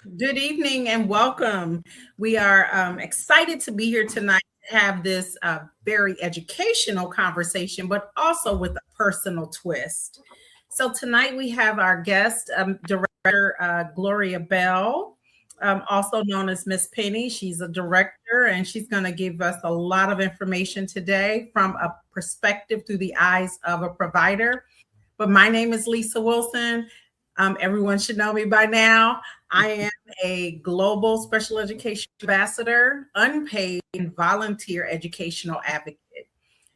Good evening and welcome. We are excited to be here tonight to have this very educational conversation, but also with a personal twist. So, tonight we have our guest, director Gloria Bell, also known as Miss Penny. She's a director and she's going to give us a lot of information today from a perspective through the eyes of a provider. But my name is Lisa Wilson. Everyone should know me by now. I am a global special education ambassador, unpaid and volunteer educational advocate.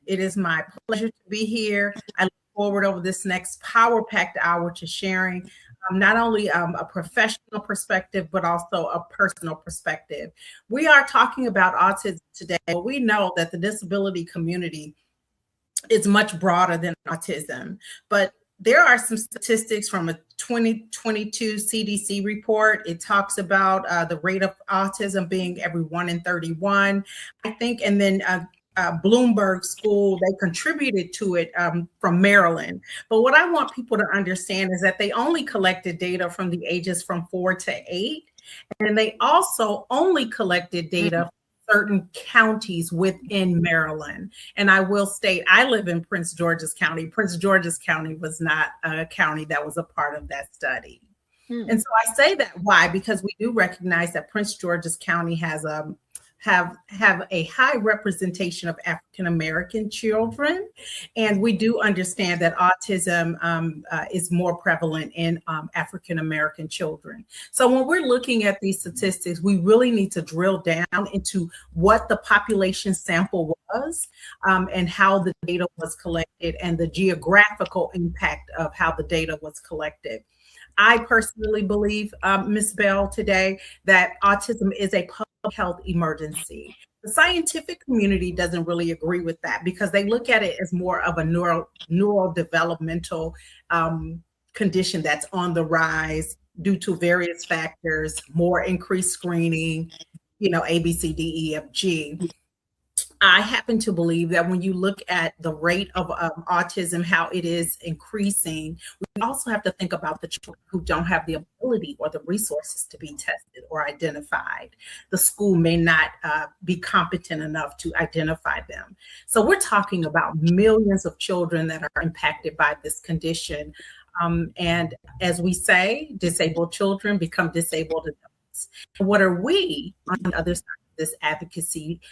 It is my pleasure to be here. I look forward over this next power packed hour to sharing not only a professional perspective, but also a personal perspective. We are talking about autism today, but we know that the disability community is much broader than autism. But there are some statistics from a 2022 CDC report. It talks about the rate of autism being every 1 in 31, I think. And then Bloomberg School, they contributed to it from Maryland. But what I want people to understand is that they only collected data from the ages from 4 to 8. And they also only collected data certain counties within Maryland. And I will state, I live in Prince George's County. Prince George's County was not a county that was a part of that study. And so I say that why? Because we do recognize that Prince George's County has have a high representation of African American children, and we do understand that autism is more prevalent in African American children. So when we're looking at these statistics, we really need to drill down into what the population sample was and how the data was collected and the geographical impact of how the data was collected. I personally believe, Ms. Bell, today that autism is a public health emergency. The scientific community doesn't really agree with that because they look at it as more of a neurodevelopmental condition that's on the rise due to various factors, more increased screening, A, B, C, D, E, F, G. I happen to believe that when you look at the rate of autism, how it is increasing, we also have to think about the children who don't have the ability or the resources to be tested or identified. The school may not be competent enough to identify them. So we're talking about millions of children that are impacted by this condition. And as we say, disabled children become disabled adults. What are we on the other side of this advocacy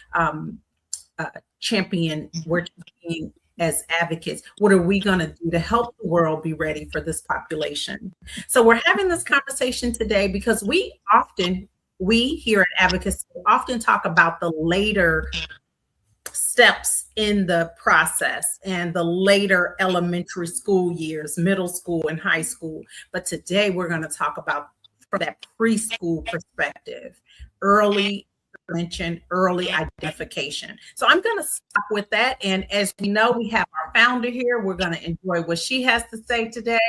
we're championing as advocates? What are we going to do to help the world be ready for this population? So we're having this conversation today because we here at Advocacy often talk about the later steps in the process and the later elementary school years, middle school and high school. But today we're going to talk about from that preschool perspective, early intervention, early identification. So I'm going to stop with that. And as we know, we have our founder here. We're going to enjoy what she has to say today.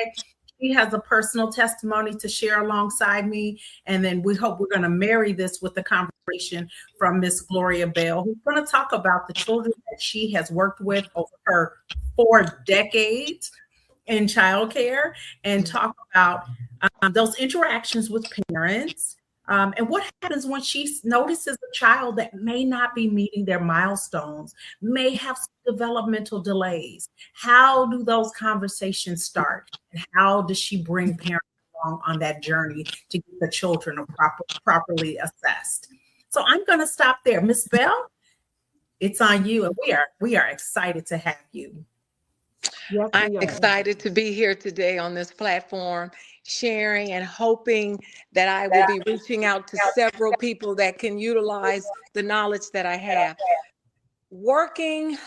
She has a personal testimony to share alongside me. And then we hope we're going to marry this with the conversation from Miss Gloria Bell, who's going to talk about the children that she has worked with over her 4 decades in childcare and talk about those interactions with parents. And what happens when she notices a child that may not be meeting their milestones, may have some developmental delays? How do those conversations start? And how does she bring parents along on that journey to get the children properly assessed? So I'm going to stop there. Miss Bell, it's on you. And we are excited to have you. Yes, I'm excited to be here today on this platform, sharing and hoping that I will be reaching out to several people that can utilize the knowledge that I have. Working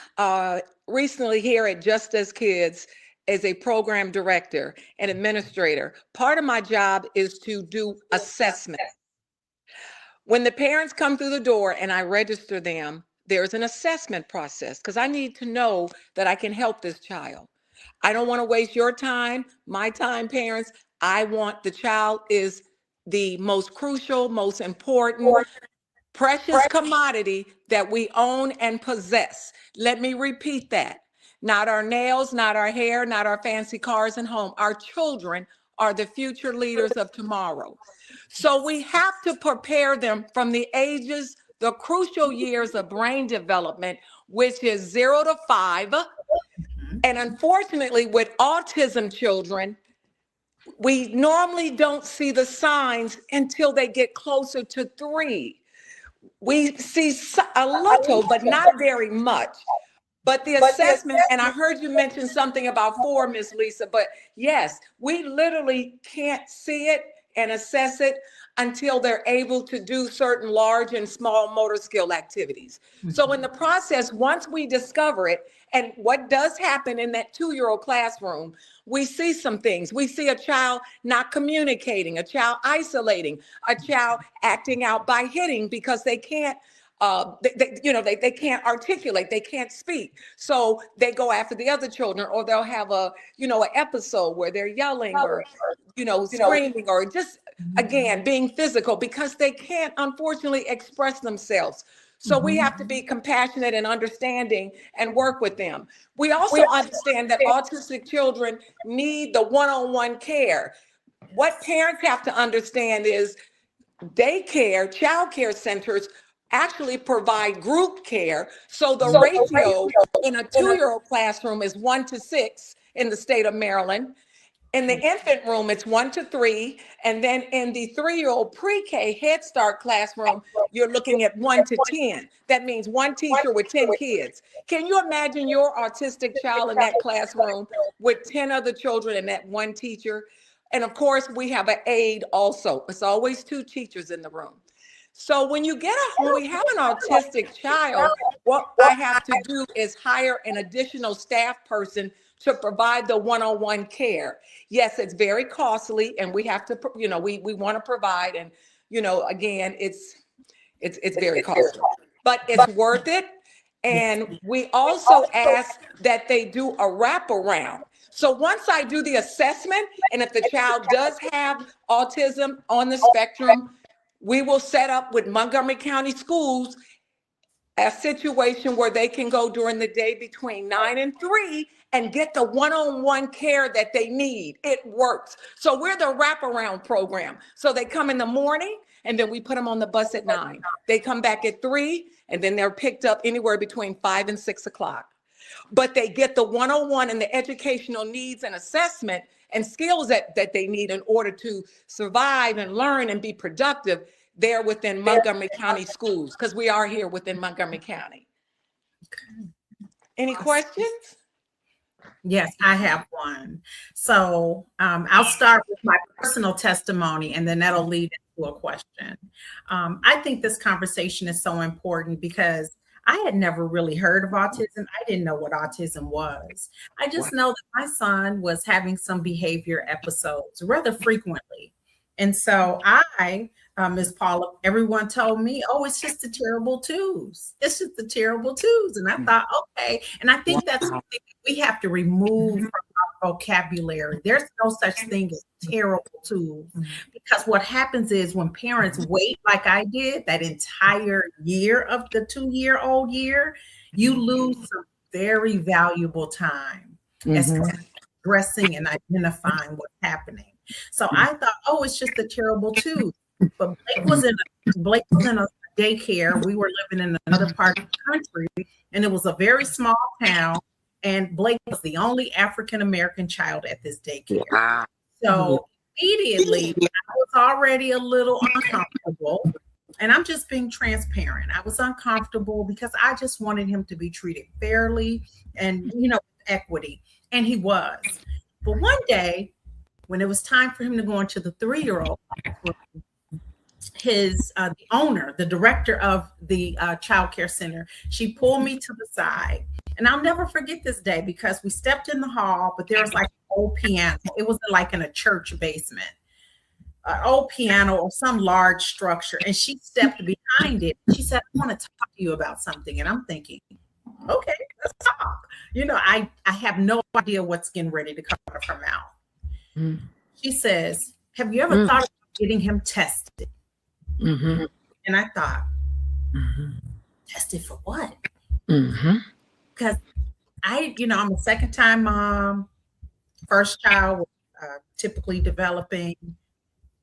recently here at Just As Kids as a program director and administrator, part of my job is to do assessment. When the parents come through the door and I register them, there's an assessment process because I need to know that I can help this child. I don't want to waste your time, my time, parents. I want the child is the most crucial, most important, precious commodity that we own and possess. Let me repeat that. Not our nails, not our hair, not our fancy cars and home. Our children are the future leaders of tomorrow. So we have to prepare them from the crucial years of brain development, which is 0 to 5. And unfortunately, with autism children, we normally don't see the signs until they get closer to 3. We see a little, but not very much. But the assessment, and I heard you mention something about 4, Miss Lisa, but yes, we literally can't see it and assess it until they're able to do certain large and small motor skill activities. So in the process, once we discover it, and what does happen in that 2-year-old classroom, we see some things. We see a child not communicating, a child isolating, a child acting out by hitting because they can't they can't articulate, they can't speak. So they go after the other children, or they'll have an episode where they're yelling or, screaming, or just, again, being physical because they can't, unfortunately, express themselves. So we have to be compassionate and understanding and work with them. We also understand that autistic children need the one-on-one care. What parents have to understand is daycare, child care centers actually provide group care. So the ratio in a 2-year-old classroom is 1 to 6 in the state of Maryland. In the infant room, it's 1 to 3. And then in the 3-year-old pre-K Head Start classroom, you're looking at 1 to 10. That means one teacher with 10 kids. Can you imagine your autistic child in that classroom with 10 other children and that one teacher? And of course, we have an aide also. It's always 2 teachers in the room. So when we have an autistic child, what I have to do is hire an additional staff person to provide the one-on-one care. Yes, it's very costly, and we have to, we want to provide, and again, it's very costly, but it's worth it. And we also ask that they do a wraparound. So once I do the assessment, and if the child does have autism on the spectrum, we will set up with Montgomery County Schools a situation where they can go during the day between 9 and 3 and get the one-on-one care that they need. It works. So we're the wraparound program. So they come in the morning, and then we put them on the bus at 9. They come back at 3, and then they're picked up anywhere between 5 and 6 o'clock. But they get the one-on-one and the educational needs and assessment and skills that they need in order to survive and learn and be productive there within Montgomery County Schools, because we are here within Montgomery County. Okay. Any questions? Yes, I have one. So I'll start with my personal testimony, and then that'll lead into a question. I think this conversation is so important because I had never really heard of autism. I didn't know what autism was. I just know that my son was having some behavior episodes rather frequently. And so Ms. Paula, everyone told me, oh, it's just the terrible twos. It's just the terrible twos. And I thought, okay. And I think that's something we have to remove from our vocabulary. There's no such thing as terrible twos. Because what happens is when parents wait, like I did, that entire year of the 2-year-old year, you lose some very valuable time as addressing and identifying what's happening. So I thought, oh, it's just the terrible twos. But Blake was in a daycare. We were living in another part of the country, and it was a very small town. And Blake was the only African-American child at this daycare. Wow. So immediately, I was already a little uncomfortable. And I'm just being transparent. I was uncomfortable because I just wanted him to be treated fairly and, equity. And he was. But one day, when it was time for him to go into the 3-year-old, the owner, the director of the child care center, she pulled me to the side. And I'll never forget this day because we stepped in the hall, but there was like an old piano. It was like in a church basement, an old piano or some large structure. And she stepped behind it. She said, I want to talk to you about something. And I'm thinking, okay, let's talk. I have no idea what's getting ready to come out of her mouth. She says, have you ever thought about getting him tested? And I thought, tested for what? Because I'm a second-time mom. First child was typically developing,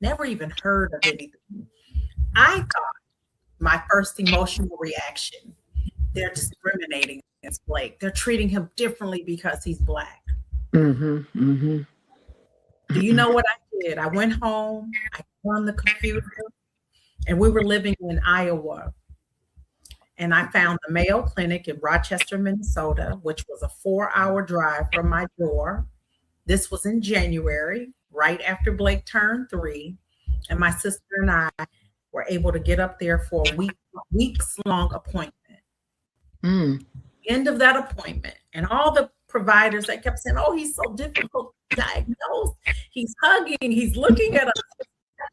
never even heard of anything. I thought my first emotional reaction, they're discriminating against Blake. They're treating him differently because he's Black. Mm-hmm, mm-hmm. Do you know what I did? I went home, I got on the computer, and we were living in Iowa. And I found the Mayo Clinic in Rochester, Minnesota, which was a 4-hour drive from my door. This was in January, right after Blake turned 3. And my sister and I were able to get up there for a weeks-long appointment. End of that appointment, and all the providers that kept saying, "Oh, he's so difficult to diagnose. He's hugging, he's looking at us."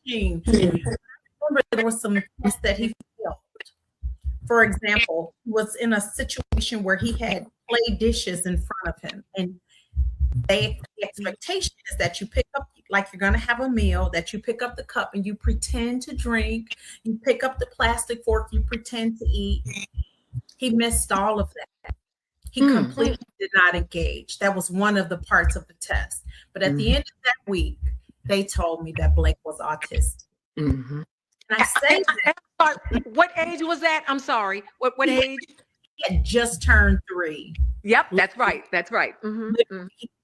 I remember there was some things that he felt. For example, he was in a situation where he had play dishes in front of him, and the expectation is that you pick up, like you're going to have a meal, that you pick up the cup and you pretend to drink. You pick up the plastic fork, you pretend to eat. He missed all of that. He completely did not engage. That was one of the parts of the test. But at the end of that week, they told me that Blake was autistic. And I say that. What age was that? I'm sorry. What age? He had just turned 3. Yep, that's right. That's right.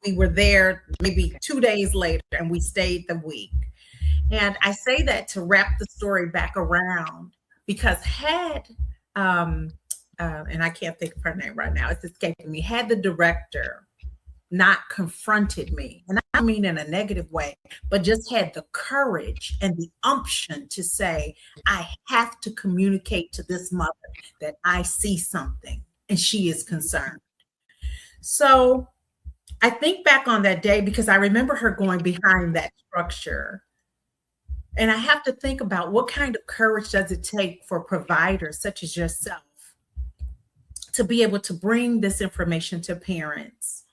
We were there maybe 2 days later, and we stayed the week. And I say that to wrap the story back around, because had and I can't think of her name right now, it's escaping me, had the director not confronted me, and I don't mean in a negative way, but just had the courage and the umption to say, I have to communicate to this mother that I see something and she is concerned. So I think back on that day because I remember her going behind that structure. And I have to think about, what kind of courage does it take for providers such as yourself to be able to bring this information to parents?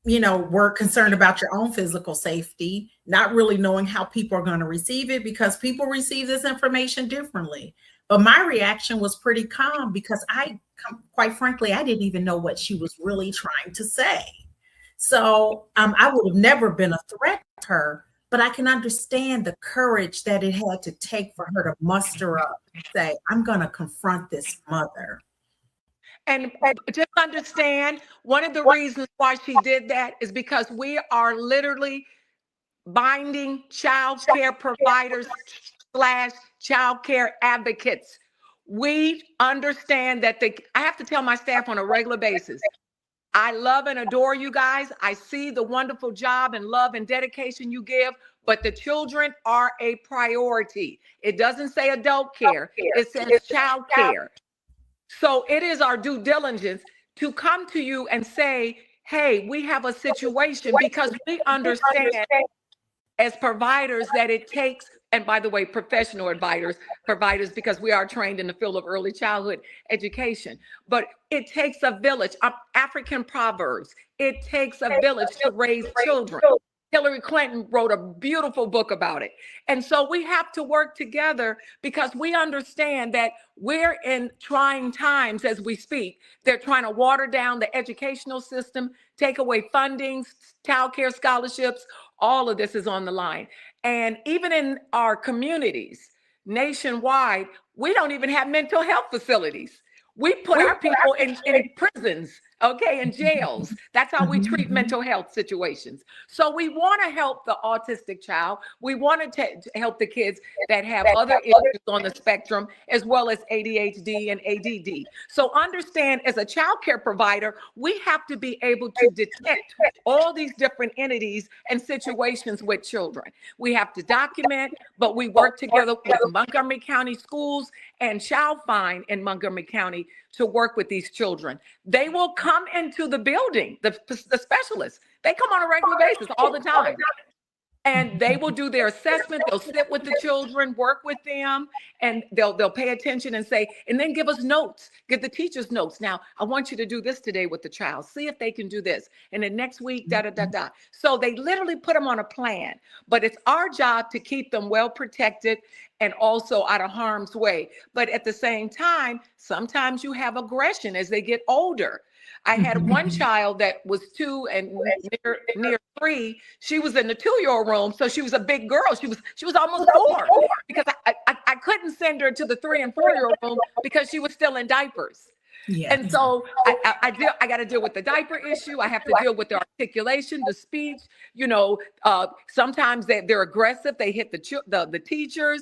We're concerned about your own physical safety, not really knowing how people are going to receive it, because people receive this information differently. But my reaction was pretty calm, because quite frankly, I didn't even know what she was really trying to say. So I would have never been a threat to her, but I can understand the courage that it had to take for her to muster up and say, I'm going to confront this mother. And just understand, one of the reasons why she did that is because we are literally binding child care providers / child care advocates. We understand that I have to tell my staff on a regular basis, I love and adore you guys. I see the wonderful job and love and dedication you give, but the children are a priority. It doesn't say adult care, it says child care. So it is our due diligence to come to you and say, hey, we have a situation, because we understand as providers that it takes, and by the way, professional providers, because we are trained in the field of early childhood education, but it takes a village. African proverbs, it takes a village to raise children. Hillary Clinton wrote a beautiful book about it. And so we have to work together, because we understand that we're in trying times as we speak. They're trying to water down the educational system, take away funding, child care scholarships. All of this is on the line. And even in our communities nationwide, we don't even have mental health facilities. We put our people in prisons, okay, in jails. That's how we treat mental health situations. So we want to help the autistic child. We want to help the kids that have other issues on the spectrum, as well as ADHD and ADD. So understand, as a child care provider, we have to be able to detect all these different entities and situations with children. We have to document, but we work together with Montgomery County Schools and Child Find in Montgomery County to work with these children. They will come into the building, the specialists. They come on a regular basis all the time. And they will do their assessment. They'll sit with the children, work with them, and they'll pay attention and say, and then give us notes, give the teachers notes. Now, I want you to do this today with the child. See if they can do this. And then next week, da-da-da-da. So they literally put them on a plan. But it's our job to keep them well protected and also out of harm's way. But at the same time, sometimes you have aggression as they get older. I had one child that was 2 and near 3. She was in the 2-year-old room, so she was a big girl. She was almost 4 because I couldn't send her to the 3 and 4-year-old room because she was still in diapers. Yeah. And so I got to deal with the diaper issue. I have to deal with the articulation, the speech. Sometimes they're aggressive. They hit the teachers,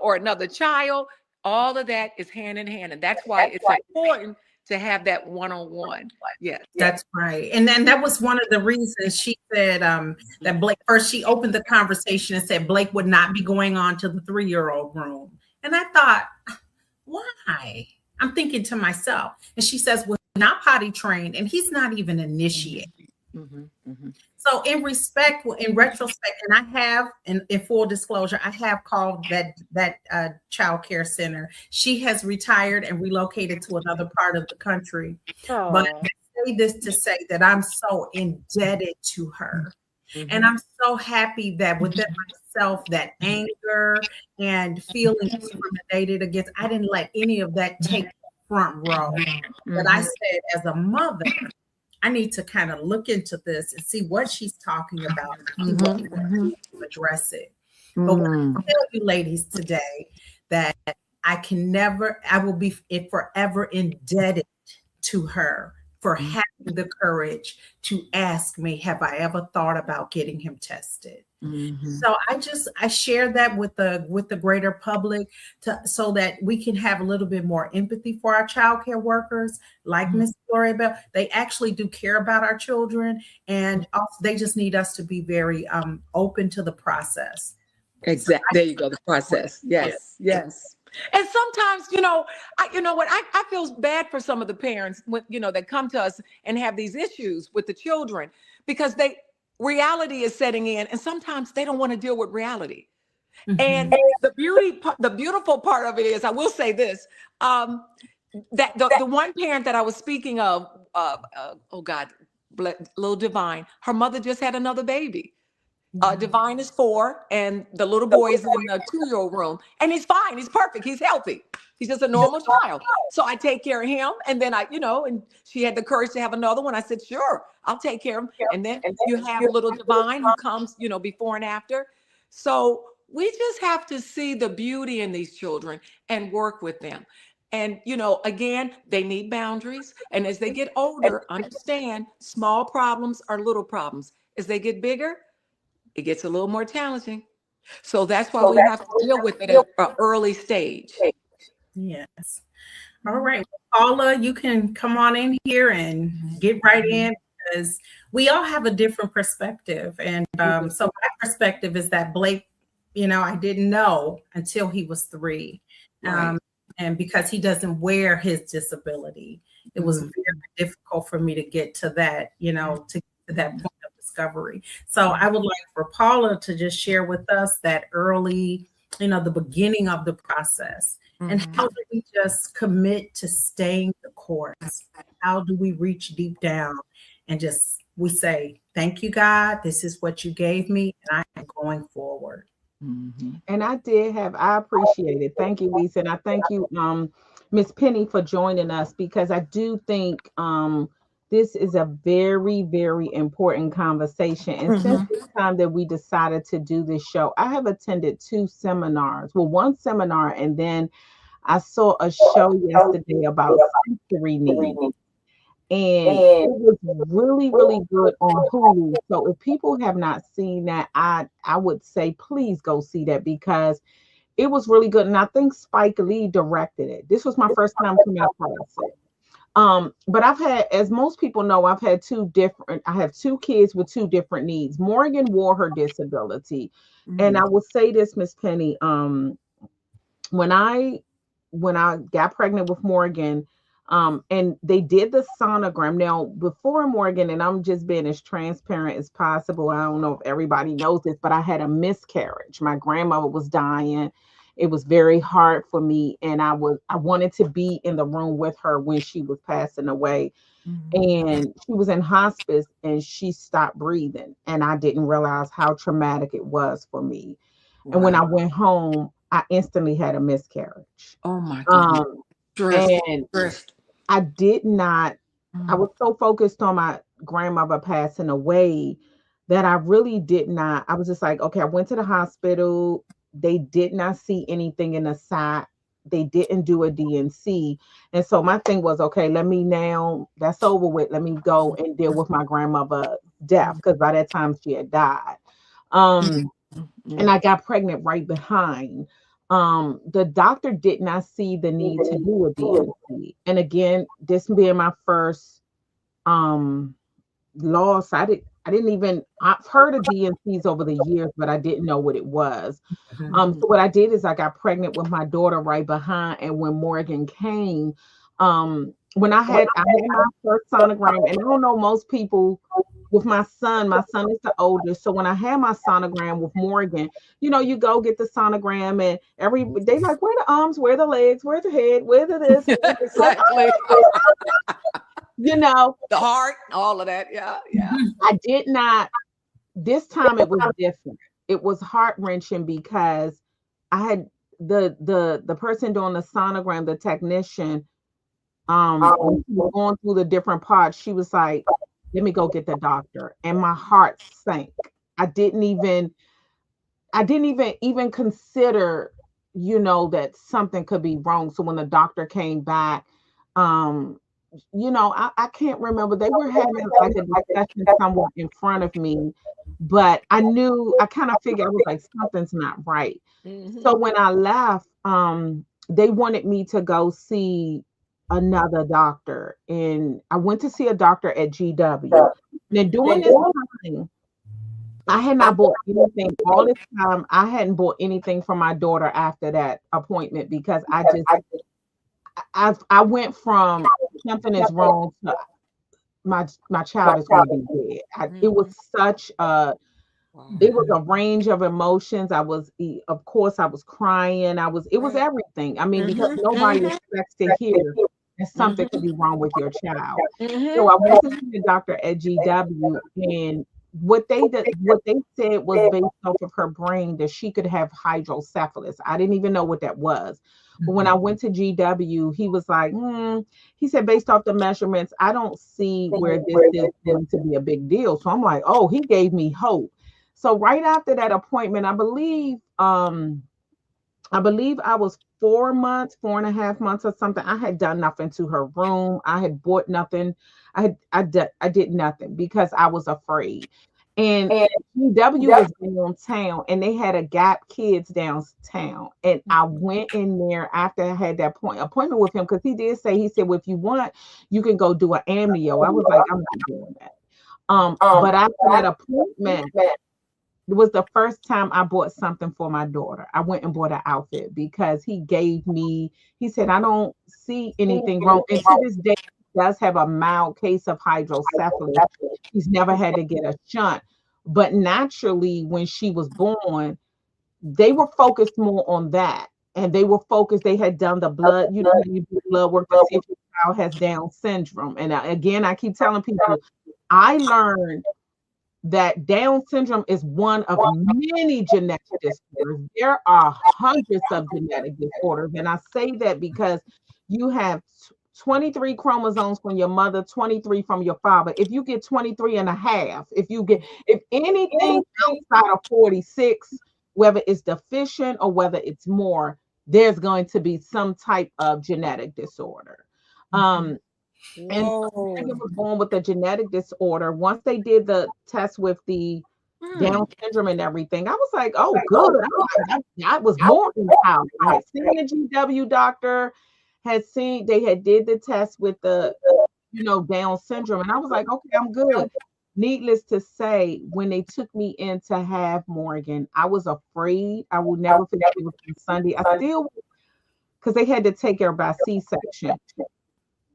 or another child. All of that is hand in hand, and that's why it's important to have that one-on-one. Yes, that's right. And then that was one of the reasons she said that Blake, first she opened the conversation and said Blake would not be going on to the 3-year-old room. And I thought, why? I'm thinking to myself. And she says, well, he's not potty trained and he's not even initiated. So in retrospect, and I have, in full disclosure, I have called that child care center. She has retired and relocated to another part of the country. But I say this to say that I'm so indebted to her. And I'm so happy that within myself, that anger and feeling discriminated against, I didn't let any of that take front row. But I said, as a mother, I need to kind of look into this and see what she's talking about and address it. But what I tell you ladies today, that I will be forever indebted to her for having the courage to ask me, have I ever thought about getting him tested? So I share that with the greater public so that we can have a little bit more empathy for our child care workers, like Miss Gloria Bell. They actually do care about our children, and also they just need us to be very open to the process. Exactly. There you go. The process. Yes. And sometimes, I feel bad for some of the parents when, that come to us and have these issues with the children, because reality is setting in, and sometimes they don't want to deal with reality. And the beautiful part of it is, I will say this, that the one parent that I was speaking of, oh God, little Divine, her mother just had another baby. Divine is 4, and the little boy is in the 2-year-old room, and he's fine. He's perfect. He's healthy. He's just a normal child. So I take care of him. And then and she had the courage to have another one. I said, sure, I'll take care of him. And then you have little Divine who comes, before and after. So we just have to see the beauty in these children and work with them. And, again, they need boundaries. And as they get older, understand small problems are little problems. As they get bigger, it gets a little more challenging. So that's why we have to deal with it at an early stage. Yes. All right. Paula, you can come on in here and get right in, because we all have a different perspective. And so my perspective is that Blake, I didn't know until he was 3. Right. And because he doesn't wear his disability, it was very difficult for me to get to that, to get to that point of discovery. So I would like for Paula to just share with us that early, the beginning of the process. And how do we just commit to staying the course? How do we reach deep down and we say, thank you, God, this is what you gave me, and I am going forward. And I appreciate it. Thank you, Lisa. And I thank you, Miss Penny, for joining us, because I do think this is a very, very important conversation. And since the time that we decided to do this show, I have attended 2 seminars. Well, one seminar, and then I saw a show yesterday about sensory needs. And it was really, really good on Hulu. So if people have not seen that, I would say please go see that, because it was really good. And I think Spike Lee directed it. This was my first time coming across it. But I've had, as most people know, I have 2 kids with 2 different needs. Morgan wore her disability. And I will say this, Miss Penny, when I got pregnant with Morgan, and they did the sonogram. Now, before Morgan, and I'm just being as transparent as possible, I don't know if everybody knows this, but I had a miscarriage. My grandmother was dying. It was very hard for me, and I wanted to be in the room with her when she was passing away. And she was in hospice, and she stopped breathing, and I didn't realize how traumatic it was for me. Wow. And when I went home, I instantly had a miscarriage. Oh my God. And I did not I was so focused on my grandmother passing away that I really did not. I was just like, okay, I went to the hospital. They did not see anything in the side. They didn't do a DNC. And so my thing was, okay, let me now, that's over with. Let me go and deal with my grandmother's death because by that time she had died. Um, and I got pregnant right behind. The doctor did not see the need to do a DNC. And again, this being my first um loss, I didn't even, I've heard of DNCs over the years, but I didn't know what it was. So what I did is I got pregnant with my daughter right behind, and when Morgan came, when I had my first sonogram, and I don't know most people with my son is the oldest. So when I had my sonogram with Morgan, you go get the sonogram and they like, where the arms, where the legs, where the head, where the this, Exactly. you know, The heart, all of that. Yeah, yeah. I did not, this time it was different. It was heart-wrenching because I had the person doing the sonogram, the technician, when she was going through the different parts, she was like, let me go get the doctor. And my heart sank. I didn't even consider, that something could be wrong. So when the doctor came back, um, I can't remember. They were having like a discussion somewhere in front of me, but I kind of figured, I was like, something's not right. So when I left, they wanted me to go see another doctor. And I went to see a doctor at GW. Now during this time, I had not bought anything all this time. I hadn't bought anything for my daughter after that appointment because I went from something is wrong to my child is going to be dead. It was such a it was a range of emotions. Of course, I was crying. It was everything. I mean, because nobody expects to hear that something could be wrong with your child. So I went to see the doctor at GW, and what they said was based off of her brain that she could have hydrocephalus. I didn't even know what that was. But when I went to GW, he was like, he said, based off the measurements, I don't see where this is going to be a big deal. So I'm like, oh, he gave me hope. So right after that appointment, I believe I was 4 months, 4.5 months or something. I had done nothing to her room. I had bought nothing. I did nothing because I was afraid. And GW was downtown, and they had a Gap Kids downtown. And I went in there after I had that appointment with him because he said, well, if you want, you can go do an amnio. I was like, I'm not doing that. But after that appointment, it was the first time I bought something for my daughter. I went and bought an outfit because he said, I don't see anything wrong. And to this day, he does have a mild case of hydrocephalus. He's never had to get a shunt. But naturally, when she was born, they were focused more on that. And they had done the blood, you do blood work to see if your child has Down syndrome. And again, I keep telling people, I learned that Down syndrome is one of many genetic disorders. There are hundreds of genetic disorders. And I say that because you have 23 chromosomes from your mother, 23 from your father. If you get 23 and a half, if anything outside of 46, whether it's deficient or whether it's more, there's going to be some type of genetic disorder. And Megan was born with a genetic disorder. Once they did the test with the Down syndrome and everything, I was like, oh, good. I was born in the house. I had seen the GW doctor, they had did the test with the, Down syndrome. And I was like, okay, I'm good. Needless to say, when they took me in to have Morgan, I was afraid. I will never forget, it was on Sunday. Because they had to take her by C-section.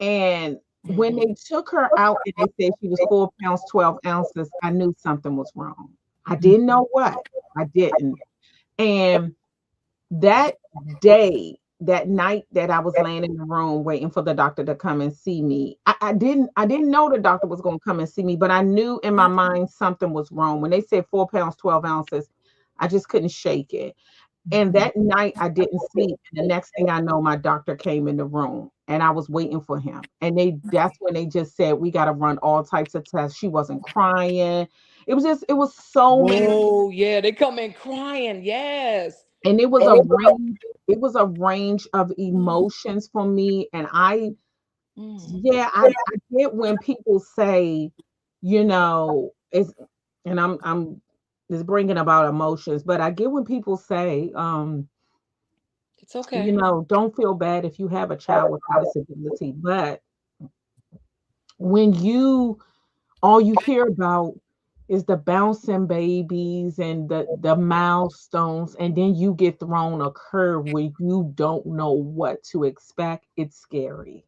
And when they took her out and they said she was 4 pounds, 12 ounces, I knew something was wrong. I didn't know what. I didn't. And that night that I was laying in the room waiting for the doctor to come and see me, I didn't know the doctor was going to come and see me, but I knew in my mind something was wrong. When they said 4 pounds, 12 ounces, I just couldn't shake it. And that night I didn't sleep. And the next thing I know, my doctor came in the room and I was waiting for him. And that's when they just said, we got to run all types of tests. She wasn't crying. It was so many. Oh, yeah, they come in crying. Yes. And it was a range of emotions for me. And yeah, I get when people say, it's, and I'm just bringing about emotions, but I get when people say, It's okay. don't feel bad if you have a child with a disability. But when all you hear about is the bouncing babies and the milestones, and then you get thrown a curve where you don't know what to expect, it's scary.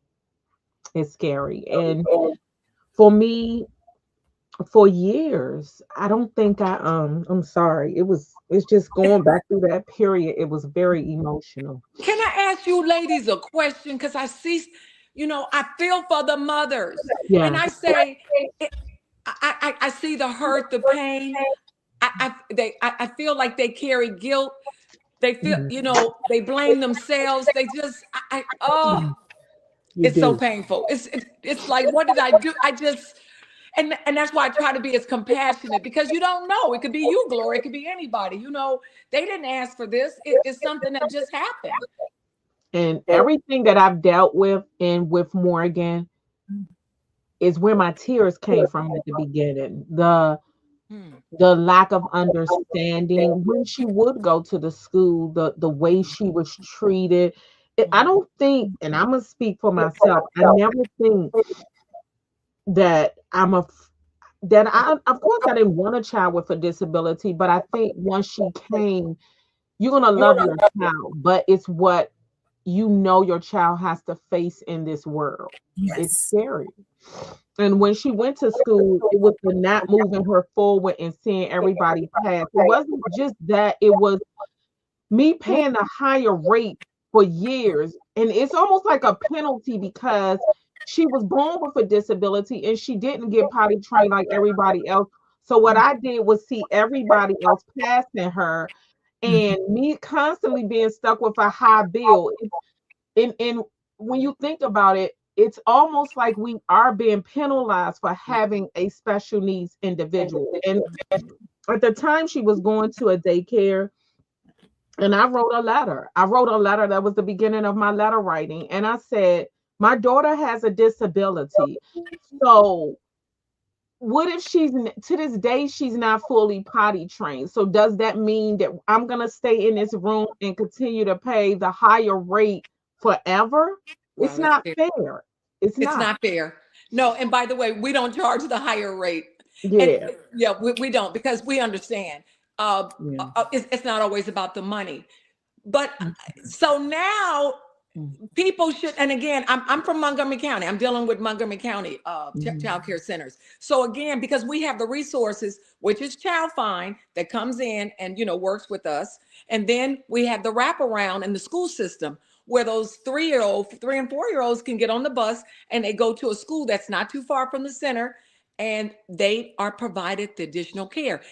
It's scary. And for me, for years, I don't think I'm sorry. It's just going back through that period. It was very emotional. Can I ask you ladies a question? Because I see, I feel for the mothers. And Yeah. I say, I see the hurt, the pain. I feel like they carry guilt. They feel, Mhm. they blame themselves. They just, oh, Mhm. You it's so do. painful. It's like, what did I do? And that's why I try to be as compassionate, because you don't know. It could be you, Gloria. It could be anybody. They didn't ask for this. It's something that just happened. And everything that I've dealt with and with Morgan is where my tears came from at the beginning. Hmm. The lack of understanding when she would go to the school, the way she was treated. I don't think, and I'm gonna speak for myself, I never think that of course I didn't want a child with a disability, but I think once she came, you're gonna love your child, but it's what your child has to face in this world. It's Yes. scary. And when she went to school, it was the not moving her forward and seeing everybody pass. It wasn't just that, it was me paying a higher rate for years. And it's almost like a penalty because she was born with a disability and she didn't get potty trained like everybody else. So what I did was see everybody else passing her Mhm. and me constantly being stuck with a high bill. And when you think about it, it's almost like we are being penalized for having a special needs individual. And at the time she was going to a daycare, and I wrote a letter. I wrote a letter that was the beginning of my letter writing. And I said, my daughter has a disability. So what if to this day she's not fully potty trained? So does that mean that I'm going to stay in this room and continue to pay the higher rate forever? Wow, It's that's not fair. fair. It's It's not. not fair. No, and by the way, we don't charge the higher rate. And Yeah. yeah, we don't, because we understand. Yeah. It's not always about the money. But so now people should, and again, I'm from Montgomery County. I'm dealing with Montgomery County Mhm. child care centers. So again, because we have the resources, which is Child Find, that comes in and works with us, and then we have the wraparound in the school system where those 3 and 4 year olds can get on the bus and they go to a school that's not too far from the center, and they are provided the additional care.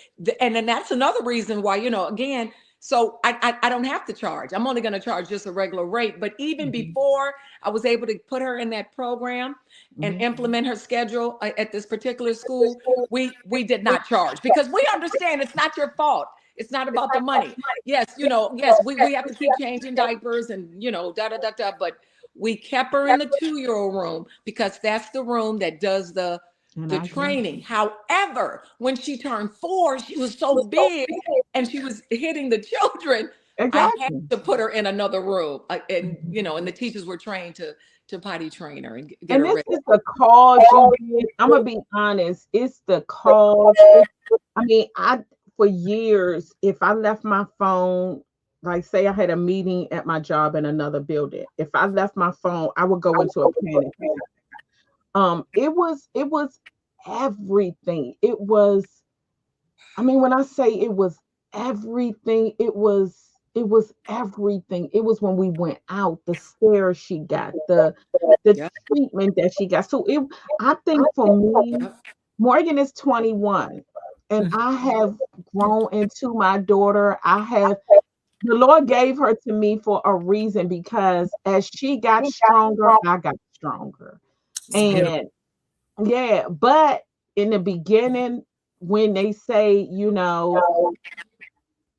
And then that's another reason why, again, so I don't have to charge. I'm only going to charge just a regular rate. But even Mhm. before I was able to put her in that program and Mhm. implement her schedule at this particular school, we did not charge, because we understand it's not your fault. It's not about the money. Yes, yes, we have to keep changing diapers and da da da da. But we kept her in the 2 year old room because that's the room that does And the I get it. training. However, when she turned 4, she was so big and she was hitting the children. I had Exactly. to put her in another room, and and the teachers were trained to potty train her and get And her this ready. is the cause you did. I'm gonna be honest. It's the cause. I mean, I for years, if I left my phone, like say I had a meeting at my job in another building, if I left my phone, I would go into a panic attack. It was everything. It was, I mean, when I say it was everything, it was everything. It was when we went out, the stare she got, the Yeah. treatment that she got. So I think for me, Yep. Morgan is 21 and I have grown into my daughter. the Lord gave her to me for a reason, because as she got stronger, I got stronger. It's beautiful. And yeah, but in the beginning, when they say,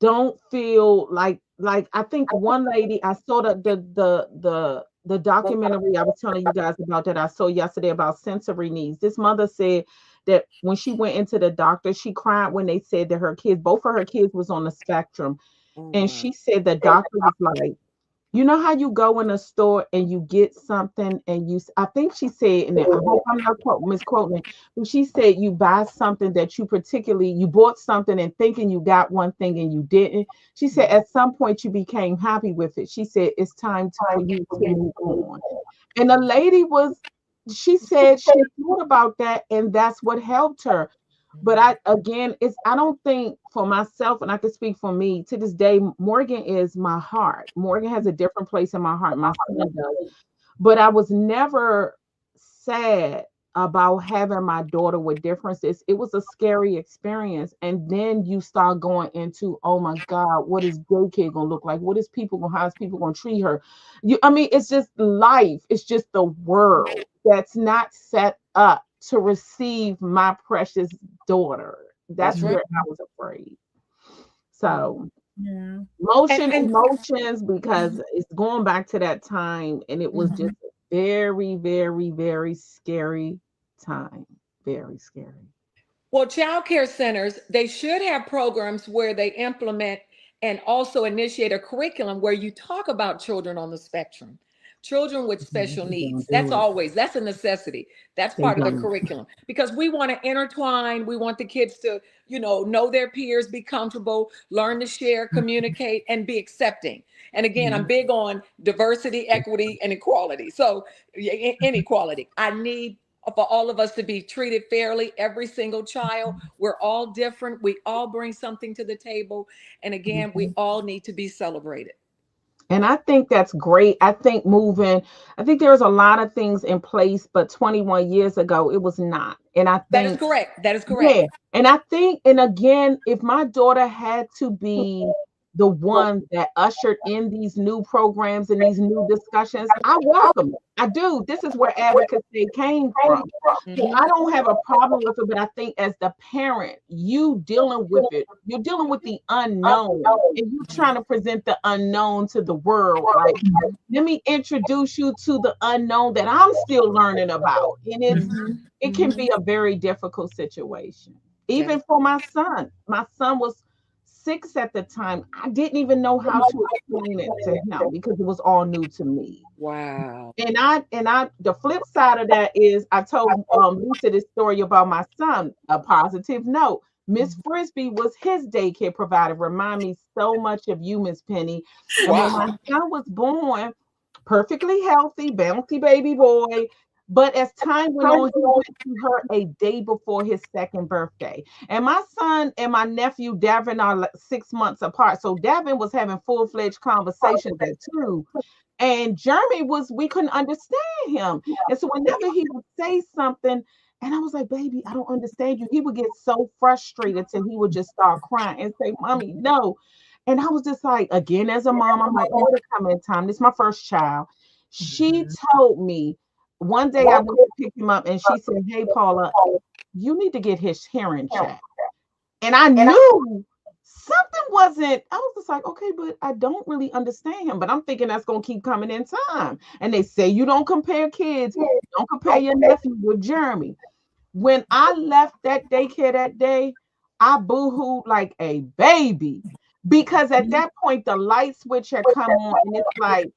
don't feel like I think one lady, I saw the documentary I was telling you guys about that I saw yesterday about sensory needs. This mother said that when she went into the doctor, she cried when they said that both of her kids was on the spectrum. Oh, And wow. she said the doctor was like, you know how you go in a store and you get something and I think she said, and I hope I'm not misquoting, but she said you buy something that you bought something and thinking you got one thing and you didn't. She said at some point you became happy with it. She said it's time for you to move on. And the lady she said she thought about that and that's what helped her. But I don't think, for myself, and I can speak for me, to this day, Morgan is my heart. Morgan has a different place in my heart. My son does. But I was never sad about having my daughter with differences. It was a scary experience. And then you start going into, oh my God, what is daycare gonna look like? How is people gonna treat her? It's just life. It's just the world that's not set up to receive my precious daughter. That's That's right. where I was afraid. So Yeah. And emotions, because it's going back to that time, and it was just a very, very, very scary time. Very scary. well, child care centers, they should have programs where they implement and also initiate a curriculum where you talk about children on the spectrum, children with special They don't needs. do it. That's a necessity. That's They part of the don't. curriculum because we want to intertwine. We want the kids to, know their peers, be comfortable, learn to share, communicate, and be accepting. And again, I'm Mhm. big on diversity, equity, and equality. So, inequality. I need for all of us to be treated fairly, every single child. We're all different. We all bring something to the table. And again, we Mhm. all need to be celebrated. And I think that's great. I think there's a lot of things in place, but 21 years ago, it was not. And I That is think, correct. That is correct. yeah. And I think, and again, if my daughter had to be the one that ushered in these new programs and these new discussions, I welcome it. I do. This is where advocacy came from. So Mhm. I don't have a problem with it, but I think as the parent, you're dealing with the unknown, and you're trying to present the unknown to the world. Like, let me introduce you to the unknown that I'm still learning about. And Mhm. it can Mhm. be a very difficult situation. That Even is for my son. My son was 6 at the time. I didn't even know how to explain it to him because it was all new to me. wow. The flip side of that is I told Lisa this story about my son, a positive note. Miss Frisbee was his daycare provider. Remind me so much of you, Miss Penny. And when my Wow. son was born, perfectly healthy, bouncy baby boy. But as time went on, he went to her a day before his second birthday. And my son and my nephew Davin are like 6 months apart. So Davin was having full-fledged conversations at 2. And Jeremy we couldn't understand him. And so whenever he would say something, and I was like, baby, I don't understand you. He would get so frustrated till he would just start crying and say, Mommy, no. And I was just like, again, as a mom, I'm like, oh, it'll come in time. This is my first child. She told me one day I went to pick him up and she said, hey, Paula, you need to get his hearing checked. And I knew something wasn't, I was just like, okay, but I don't really understand him. But I'm thinking that's going to keep coming in time. And they say you don't compare kids, don't compare your nephew with Jeremy. When I left that daycare that day, I boohooed like a baby because at that point the light switch had come on, and it's like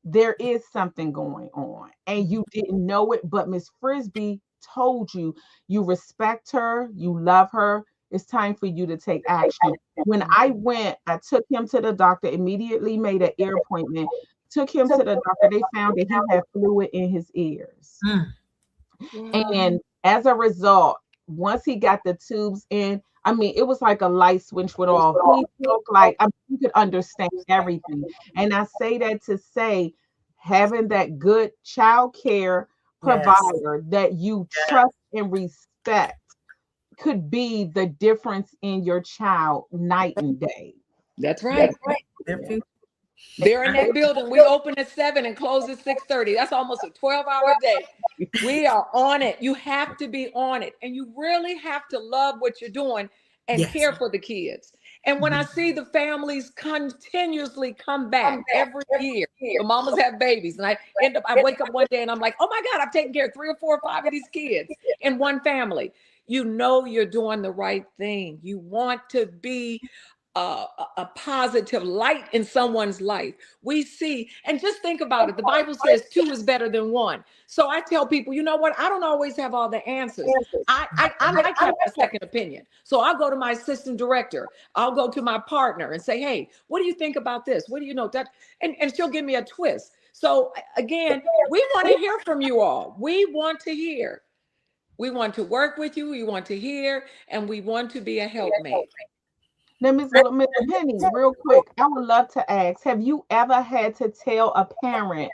there is something going on and you didn't know it, but Miss Frisbee told you, you respect her, you love her, it's time for you to take action. When I went, I took him to the doctor, immediately made an ear appointment, took him to the doctor. They found that he had fluid in his ears. Wow. And as a result, once he got the tubes in, it was like a light switch went off. He looked like, you could understand everything. And I say that to say, having that good child care Yes. provider that you trust and respect could be the difference in your child night and day. That's right. Their future. They're in that building. We open at 7 and close at 6:30. That's almost a 12-hour day. We are on it. You have to be on it. And you really have to love what you're doing and Yes. care for the kids. And when I see the families continuously come back every year, the mamas have babies. And I wake up one day and I'm like, oh my God, I've taken care of 3 or 4 or 5 of these kids in one family. You know you're doing the right thing. You want to be a positive light in someone's life. We see, and just think about it. The Bible says 2 is better than 1. So I tell people, you know what? I don't always have all the answers. I like having a second opinion. So I'll go to my assistant director. I'll go to my partner and say, hey, what do you think about this? What do you know? That, and she'll give me a twist. So again, we want to hear from you all. We want to hear. We want to work with you. We want to hear, and we want to be a helpmate. Now, Ms. Penny, real quick, I would love to ask, have you ever had to tell a parent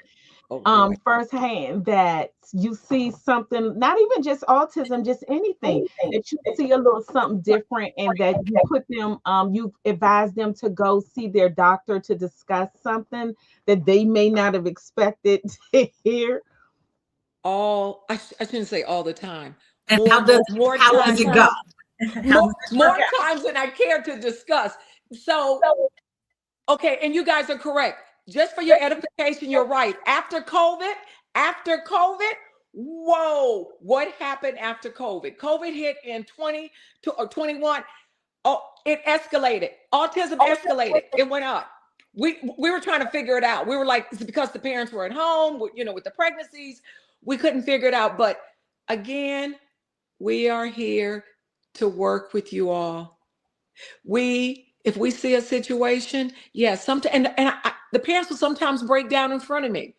firsthand that you see something, not even just autism, just anything, that you see a little something different and that you put them, you advise them to go see their doctor to discuss something that they may not have expected to hear? I shouldn't say all the time. And how does it go? More times than I care to discuss. So, okay, and you guys are correct. Just for your edification, you're right. After COVID, whoa, what happened after COVID? COVID hit in 20 or 21. Oh, it escalated. Autism escalated. It went up. We were trying to figure it out. We were like, it's because the parents were at home, with the pregnancies. We couldn't figure it out. But again, we are here to work with you all. If we see a situation, yes, sometimes, and the parents will sometimes break down in front of me.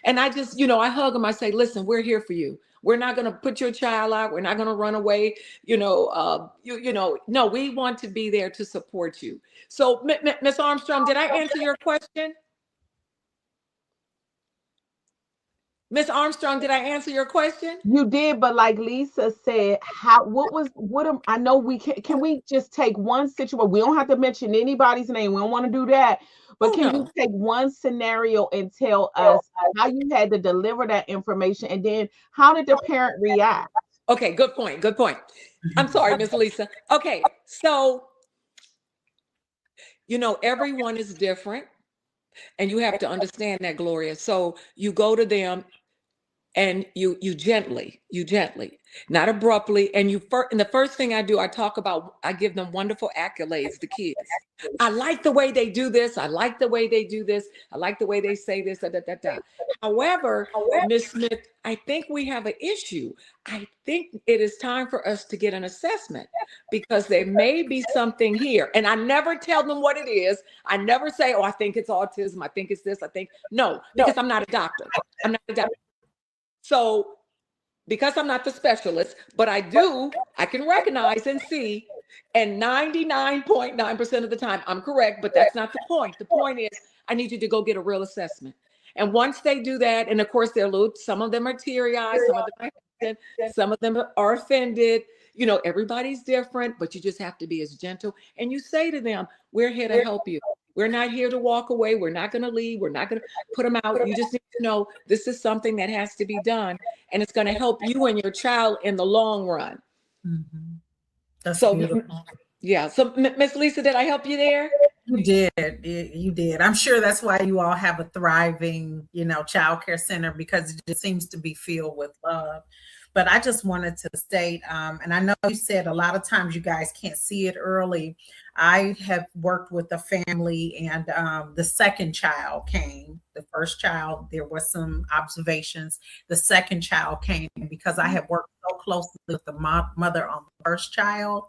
And I just, I hug them. I say, listen, we're here for you. We're not going to put your child out. We're not going to run away. No, we want to be there to support you. So, Ms. Armstrong, did I answer your question? Miss Armstrong, did I answer your question? You did, but like Lisa said, I know we can we just take one situation? We don't have to mention anybody's name. We don't want to do that. But can you take one scenario and tell us how you had to deliver that information, and then how did the parent react? Okay, good point. Good point. I'm sorry, Miss Lisa. Okay, so everyone is different, and you have to understand that, Gloria. So you go to them and you gently, not abruptly. And the first thing I do, I give them wonderful accolades, the kids. I like the way they do this. I like the way they do this. I like the way they say this. However, Ms. Smith, I think we have an issue. I think it is time for us to get an assessment because there may be something here. And I never tell them what it is. I never say, I think it's autism. I think it's this. No, because I'm not a doctor. So because I'm not the specialist, but I can recognize and see, and 99.9% of the time I'm correct, but that's not the point. The point is I need you to go get a real assessment. And once they do that, and of course some of them are teary-eyed, some of them are some of them are offended. Everybody's different, but you just have to be as gentle. And you say to them, we're here to help you. We're not here to walk away. We're not going to leave. We're not going to put them out. You just need to know this is something that has to be done, and it's going to help you and your child in the long run. Mm-hmm. That's so beautiful. Yeah. So Miss Lisa, did I help you there? You did. You did. I'm sure that's why you all have a thriving, child care center, because it just seems to be filled with love. But I just wanted to state, and I know you said a lot of times you guys can't see it early. I have worked with a family, and the second child came. The first child, there was some observations. The second child came because I have worked so closely with the mother on the first child.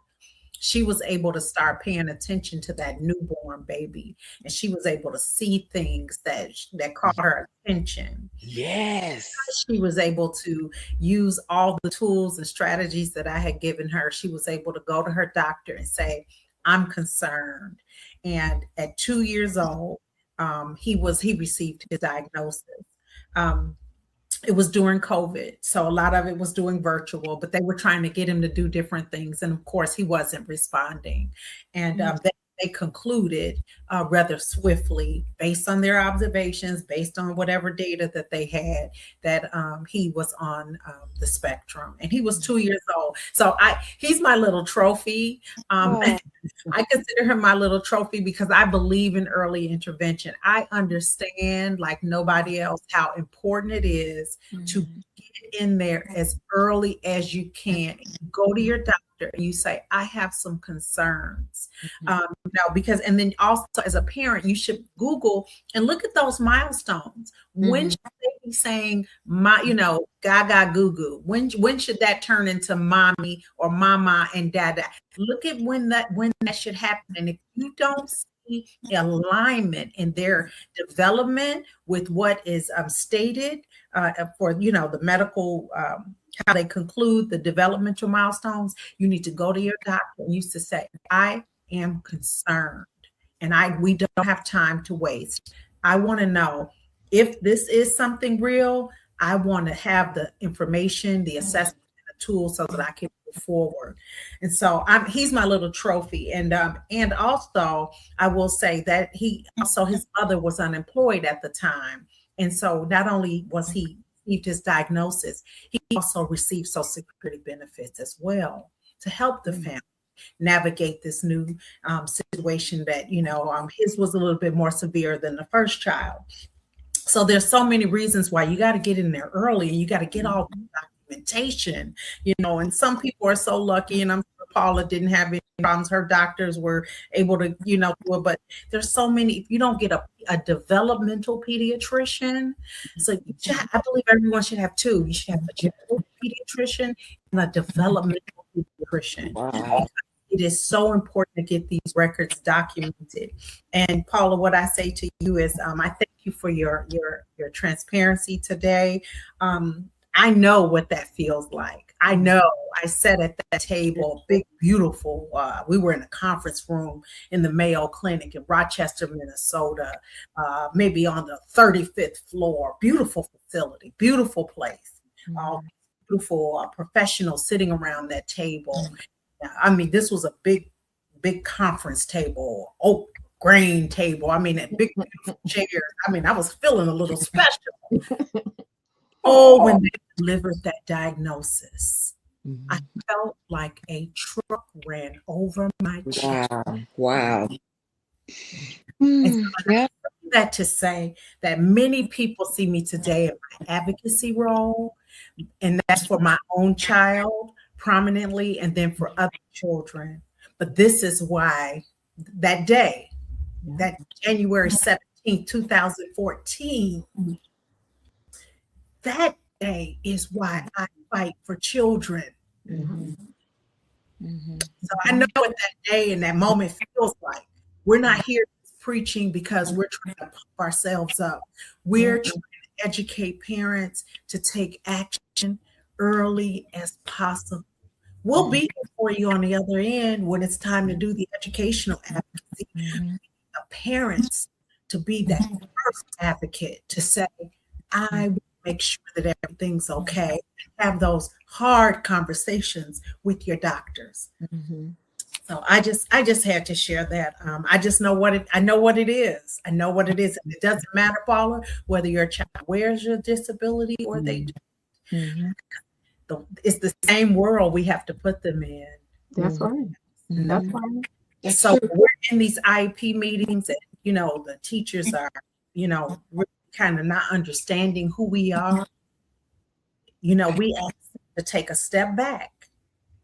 She was able to start paying attention to that newborn baby, and she was able to see things that caught her attention. Yes. She was able to use all the tools and strategies that I had given her. She was able to go to her doctor and say, I'm concerned. And at 2 years old, he received his diagnosis. It was during COVID, so a lot of it was doing virtual, but they were trying to get him to do different things. And of course, he wasn't responding. And they concluded rather swiftly, based on their observations, based on whatever data that they had, that he was on the spectrum, and he was 2 years old. So he's my little trophy. I consider him my little trophy because I believe in early intervention. I understand, like nobody else, how important it is to get in there as early as you can. You go to your doctor and you say, I have some concerns. Because, and then also as a parent, you should Google and look at those milestones. When should they be saying, gaga goo goo? When should that turn into mommy or mama and dada? Look at when that should happen. And if you don't see alignment in their development with what is stated for the medical, how they conclude the developmental milestones, you need to go to your doctor and you to say, I am concerned, and we don't have time to waste. I want to know if this is something real. I want to have the information, the assessment, and the tools so that I can move forward. And so he's my little trophy. And also I will say that his mother was unemployed at the time. And so not only was he received his diagnosis, he also received Social Security benefits as well to help the family navigate this new situation that, his was a little bit more severe than the first child. So there's so many reasons why you got to get in there early, and you got to get all the documentation, and some people are so lucky, and I'm sure Paula didn't have any problems. Her doctors were able to, do it, but there's so many. If you don't get a developmental pediatrician, so I believe everyone should have two. You should have a general pediatrician and a developmental pediatrician. Wow. It is so important to get these records documented. And Paula, what I say to you is, I thank you for your transparency today. I know what that feels like. I know. I sat at that table, big, beautiful. We were in a conference room in the Mayo Clinic in Rochester, Minnesota, maybe on the 35th floor. Beautiful facility, beautiful place. Beautiful professionals sitting around that table. I mean, this was a big conference table, oak grain table. I mean, that big chairs. I mean, I was feeling a little special. When they delivered that diagnosis, I felt like a truck ran over my chest. Wow. And so I that to say that many people see me today in my advocacy role, and that's for my own child prominently, and then for other children. But this is why that day, that January 17th, 2014, that day is why I fight for children. So I know what that day and that moment feels like. We're not here preaching because we're trying to pump ourselves up. We're trying to educate parents to take action early as possible. We'll be here for you on the other end when it's time to do the educational advocacy. The parents to be that first advocate to say, I will make sure that everything's okay. Have those hard conversations with your doctors. So I just had to share that. I just know I know what it is. I know what it is. And it doesn't matter, Paula, whether your child wears your disability or they don't. It's the same world we have to put them in. That's right. That's right. So we're in these IEP meetings, and the teachers are, really kind of not understanding who we are. We ask them to take a step back.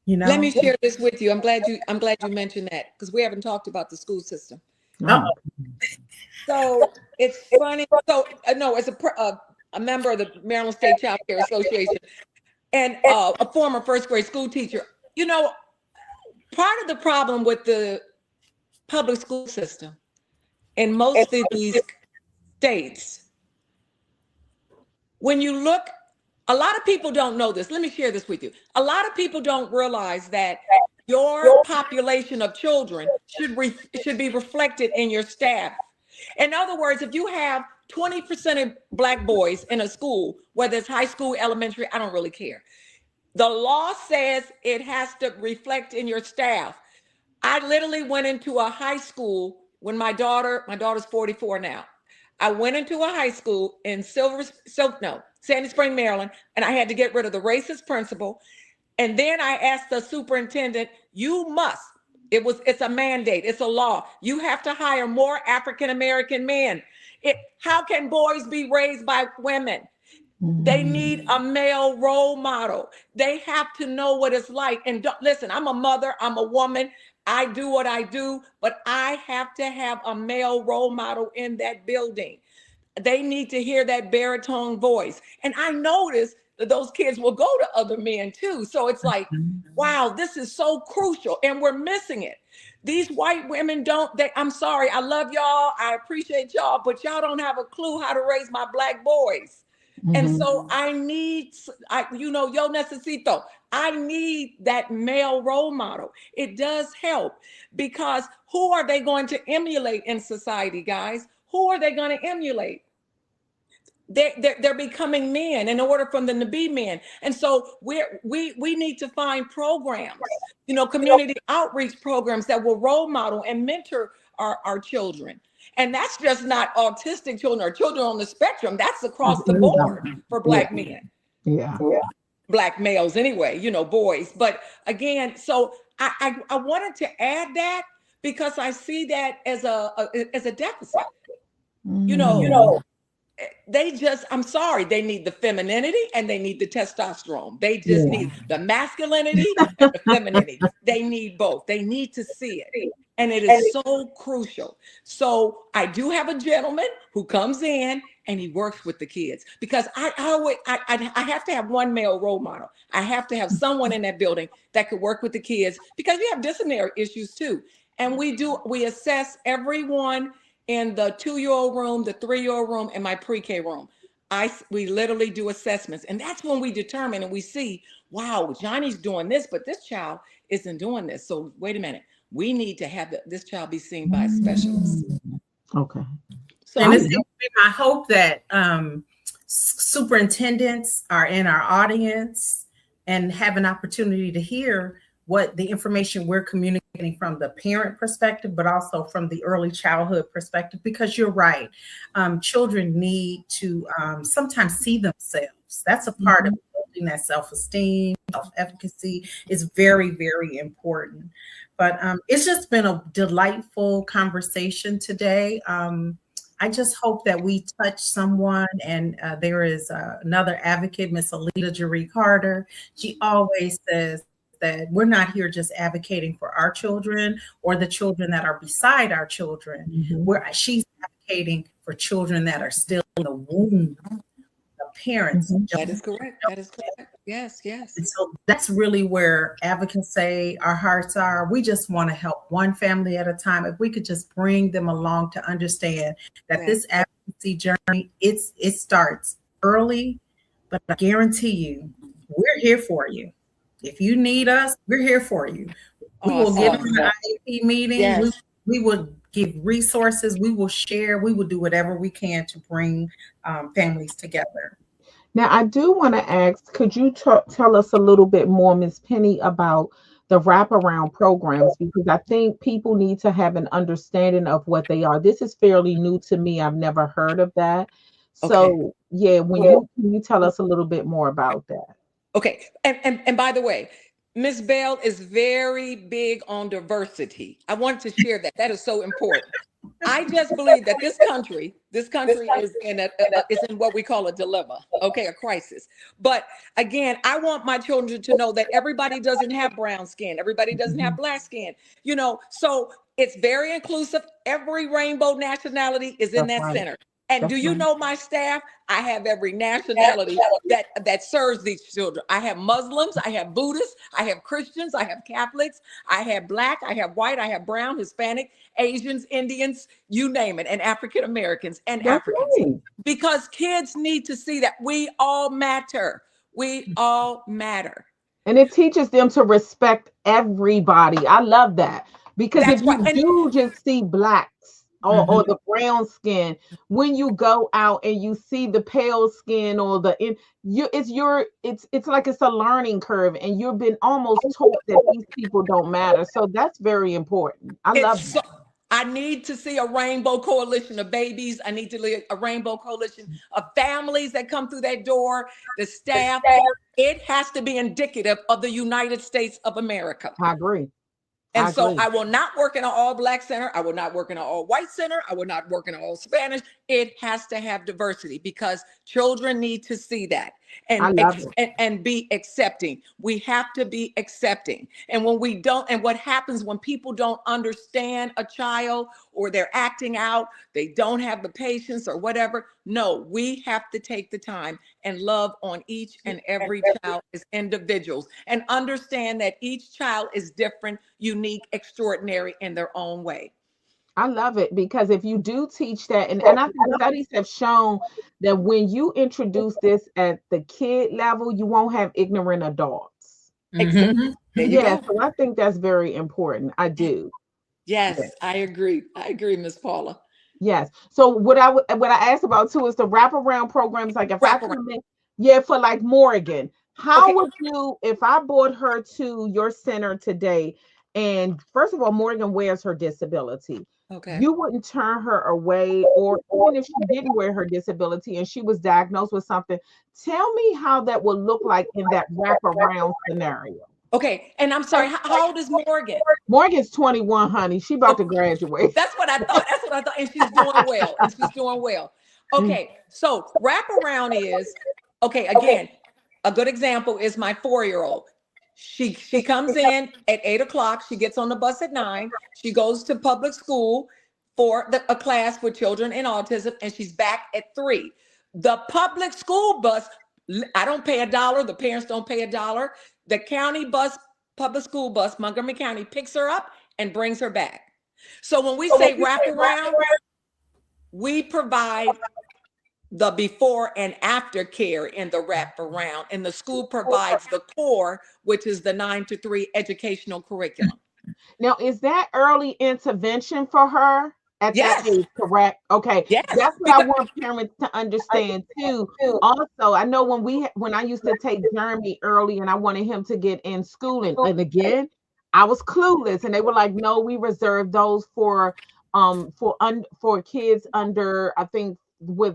Let me share this with you. I'm glad you mentioned that, because we haven't talked about the school system. So it's funny. So no, as a member of the Maryland State Child Care Association and a former first grade school teacher, part of the problem with the public school system in most of these states, when you look, a lot of people don't know this. Let me share this with you. A lot of people don't realize that your population of children should be reflected in your staff. In other words, if you have 20% of Black boys in a school, whether it's high school, elementary, I don't really care. The law says it has to reflect in your staff. I literally went into a high school when my daughter's 44 now. I went into a high school in Sandy Spring, Maryland, and I had to get rid of the racist principal. And then I asked the superintendent, you must, it's a mandate, it's a law. You have to hire more African American men. How can boys be raised by women? They need a male role model. They have to know what it's like. And listen, I'm a mother, I'm a woman. I do what I do, but I have to have a male role model in that building. They need to hear that baritone voice. And I noticed that those kids will go to other men too. So it's like, wow, this is so crucial and we're missing it. These white women I'm sorry, I love y'all, I appreciate y'all, but y'all don't have a clue how to raise my Black boys. And so I need, yo necesito, I need that male role model. It does help because who are they going to emulate in society, guys? Who are they going to emulate? They're becoming men in order for them to be men. And so we need to find programs, community outreach programs that will role model and mentor our children. And that's just not autistic children or children on the spectrum. That's across the board for Black men. Yeah. Black males anyway, boys. But again, so I wanted to add that because I see that as a deficit. I'm sorry, they need the femininity and they need the testosterone. They just need the masculinity and the femininity. They need both. They need to see it. And it is so crucial. So I do have a gentleman who comes in and he works with the kids because I have to have one male role model. I have to have someone in that building that could work with the kids because we have disciplinary issues too. And we assess everyone in the 2-year-old room, the 3-year-old room, and my pre-K room. We literally do assessments. And that's when we determine and we see, wow, Johnny's doing this, but this child isn't doing this. So wait a minute. We need to have this child be seen by a specialist. Okay. So and it's my hope that superintendents are in our audience and have an opportunity to hear what the information we're communicating from the parent perspective, but also from the early childhood perspective, because you're right. Children need to sometimes see themselves. That's a part of building that self-esteem, self-efficacy is very, very important. But it's just been a delightful conversation today. I just hope that we touch someone. And there is another advocate, Miss Alita Jaree Carter. She always says that we're not here just advocating for our children or the children that are beside our children. She's advocating for children that are still in the womb of parents. That is correct. That is correct. Yes, yes. And so that's really where advocacy, our hearts are. We just want to help one family at a time. If we could just bring them along to understand that this advocacy journey, it starts early, but I guarantee you, we're here for you. If you need us, we're here for you. We will get on the IAP meeting. Yes. We will give resources. We will share. We will do whatever we can to bring families together. Now, I do want to ask, could you tell us a little bit more, Ms. Penny, about the wraparound programs? Because I think people need to have an understanding of what they are. This is fairly new to me. I've never heard of that. So, yeah, can you tell us a little bit more about that? Okay. And by the way, Ms. Bell is very big on diversity. I wanted to share that. That is so important. I just believe that this country is in what we call a dilemma, a crisis. But again, I want my children to know that everybody doesn't have brown skin. Everybody doesn't have black skin, so it's very inclusive. Every rainbow nationality is in that center. And do you know my staff? I have every nationality that serves these children. I have Muslims, I have Buddhists, I have Christians, I have Catholics, I have Black, I have white, I have brown, Hispanic, Asians, Indians, you name it, and African Americans and Africans. Right. Because kids need to see that we all matter. We all matter. And it teaches them to respect everybody. I love that. Because if you do just see Blacks or the brown skin. When you go out and you see the pale skin or it's like it's a learning curve, and you've been almost taught that these people don't matter. So that's very important. I love It's so, that. I need to see a rainbow coalition of babies. I need to see a rainbow coalition of families that come through that door, the staff. It has to be indicative of the United States of America. I agree. And I so agree. I will not work in an all black center. I will not work in an all white center. I will not work in an all Spanish. It has to have diversity because children need to see that I and, love it. and be accepting. We have to be accepting. And when we don't, and what happens when people don't understand a child or they're acting out, they don't have the patience or whatever. No, we have to take the time and love on each and every child as individuals and understand that each child is different, unique, extraordinary in their own way. I love it because if you do teach that, and I think studies have shown that when you introduce this at the kid level, you won't have ignorant adults. Exactly. Mhm. There you Yeah, go. so I think that's very important. I do. Yeah. Yes, I agree. I agree, Miss Paula. Yes. So what I asked about too is the wraparound programs. Like if I Wrap around. come in, yeah, for like Morgan, how Okay. would you if I brought her to your center today? And first of all, Morgan wears her disability. Okay. You wouldn't turn her away, or even if she didn't wear her disability and she was diagnosed with something, tell me how that would look like in that wraparound scenario. Okay. And I'm sorry, how old is Morgan? Morgan's 21, honey. She about to Okay. graduate. That's what I thought. That's what I thought. And she's doing well. And she's doing well. Okay. So wraparound is okay. Again, a good example is my 4-year-old. She comes in at 8 o'clock. She gets on the bus at 9. She goes to public school for a class with children in autism, and she's back at 3. The public school bus, I don't pay a dollar. The parents don't pay a dollar. The county bus, public school bus, Montgomery County, picks her up and brings her back. So when we say wraparound, we provide the before and after care in the wraparound, and the school provides the core, which is the 9 to 3 educational curriculum. Now, is that early intervention for her at that Yes, age, correct? Okay, yes, that's what I because want parents to understand too. Also, I know when I used to take Jeremy early and I wanted him to get in schooling, and again, I was clueless, and they were like, "No, we reserve those for kids under, I think, where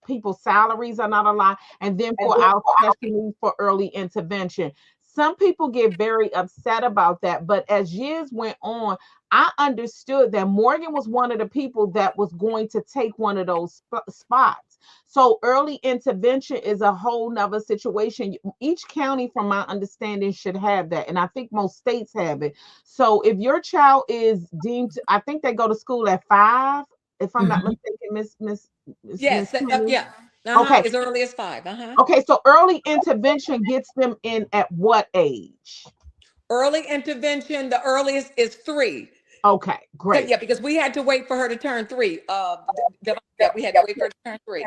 people's salaries are not allowed, and then for our special needs for early intervention." Some people get very upset about that, but as years went on, I understood that Morgan was one of the people that was going to take one of those spots. So early intervention is a whole nother situation. Each county, from my understanding, should have that, and I think most states have it. So if your child is deemed, I think they go to school at 5, if I'm not Mhm. mistaken, Miss yes, Penny. yeah, Okay, as early as 5. okay. So early intervention gets them in at what age? Early intervention, the earliest is 3. Okay, great. Yeah, because we had to wait for her to turn 3. Yeah, we had to wait for her to turn 3.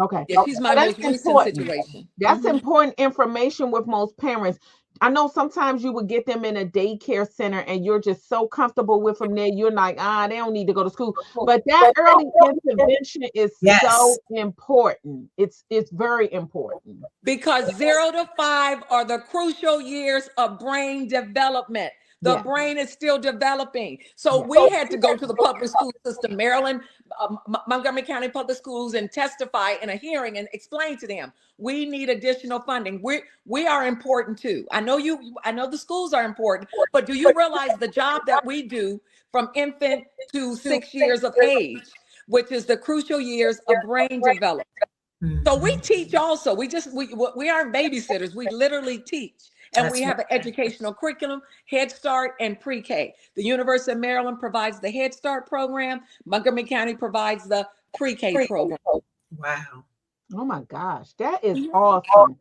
Okay. Yeah, she's So my that's most recent important. situation. That's important information with most parents. I know sometimes you would get them in a daycare center and you're just so comfortable with them there. You're like, they don't need to go to school. But that early intervention is so Yes. important. It's very important. Because 0 to 5 are the crucial years of brain development. The Yeah. brain is still developing. So Yeah. we had to go to the public school system, Maryland, Montgomery County Public Schools, and testify in a hearing and explain to them we need additional funding. We are important too. I know I know the schools are important, but do you realize the job that we do from infant to 6 years of age, which is the crucial years of brain development? So we Mhm. teach also. We aren't babysitters. We literally teach. And we That's right. have an educational curriculum, Head Start and pre-K. The University of Maryland provides the Head Start program. Montgomery County provides the pre-K program. Wow. Oh my gosh, that is Mhm. awesome.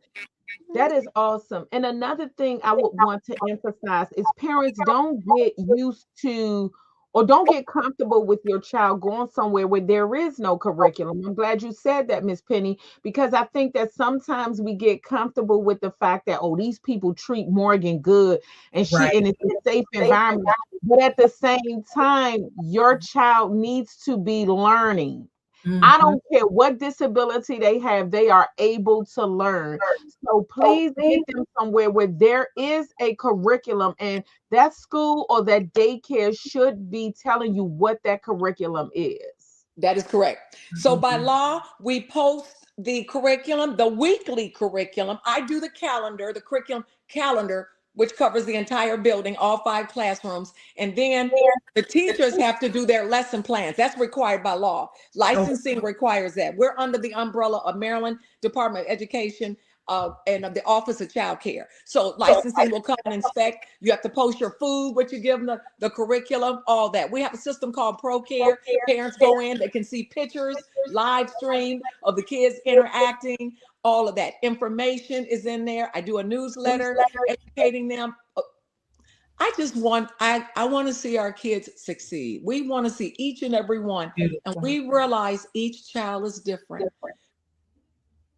That is awesome. And another thing I would want to emphasize is parents don't get used to or don't get comfortable with your child going somewhere where there is no curriculum. I'm glad you said that, Miss Penny, because I think that sometimes we get comfortable with the fact that, oh, these people treat Morgan good Right. and it's a safe environment. But at the same time, your child needs to be learning. I Mhm. don't care what disability they have, they are able to learn. So please get them somewhere where there is a curriculum, and that school or that daycare should be telling you what that curriculum is. That is correct. So by Mhm. law, we post the curriculum, the weekly curriculum. I do the calendar, the curriculum calendar, which covers the entire building, all 5 classrooms. And then the teachers have to do their lesson plans. That's required by law. Okay. Licensing requires that. We're under the umbrella of Maryland Department of Education and of the Office of Child Care. So licensing will come and inspect. You have to post your food, what you give them, the curriculum, all that. We have a system called ProCare. Parents go in, they can see pictures, live stream of the kids interacting. All of that information is in there. I do a newsletter educating them. I want to see our kids succeed. We want to see each and every one. And Beautiful. we realize each child is different.